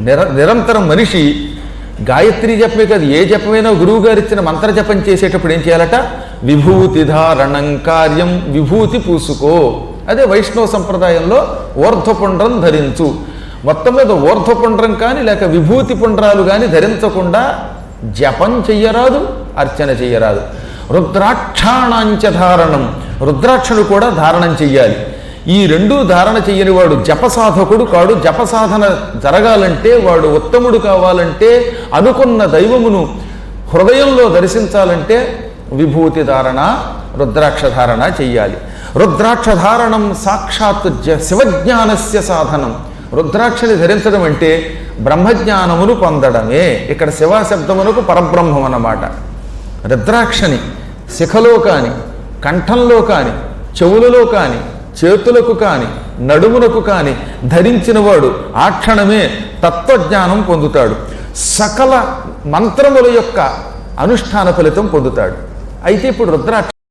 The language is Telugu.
నిరంతరం మనిషి గాయత్రి జపమే కాదు, ఏ జపమైనా గురువు గారు ఇచ్చిన మంత్ర జపం చేసేటప్పుడు ఏం చేయాలట? విభూతి ధారణం కార్యం, విభూతి పూసుకో. అదే వైష్ణవ సంప్రదాయంలో ఊర్ధ్వపుండ్రం ధరించు. మొత్తం మీద ఊర్ధ్వపుండ్రం కానీ లేక విభూతి పుండ్రాలు కానీ ధరించకుండా జపం చెయ్యరాదు, అర్చన చెయ్యరాదు. రుద్రాక్షాణాంచ ధారణం, రుద్రాక్షను కూడా ధారణం చెయ్యాలి. ఈ రెండూ ధారణ చెయ్యని వాడు జపసాధకుడు కాడు. జపసాధన జరగాలంటే, వాడు ఉత్తముడు కావాలంటే, అనుకున్న దైవమును హృదయంలో దర్శించాలంటే విభూతి ధారణ, రుద్రాక్ష ధారణ చెయ్యాలి. రుద్రాక్ష ధారణం సాక్షాత్ శివజ్ఞానస్య సాధనం. రుద్రాక్షని ధరించడం అంటే బ్రహ్మజ్ఞానమును పొందడమే. ఇక్కడ శివ శబ్దమునకు పరబ్రహ్మం అన్నమాట. రుద్రాక్షని శిఖలో కాని, కంఠంలో కాని, చెవులలో కాని, చేతులకు కాని, నడుమునకు కాని ధరించినవాడు ఆ క్షణమే తత్వజ్ఞానం పొందుతాడు. సకల మంత్రముల యొక్క అనుష్ఠాన ఫలితం పొందుతాడు. అయితే ఇప్పుడు రుద్రాక్ష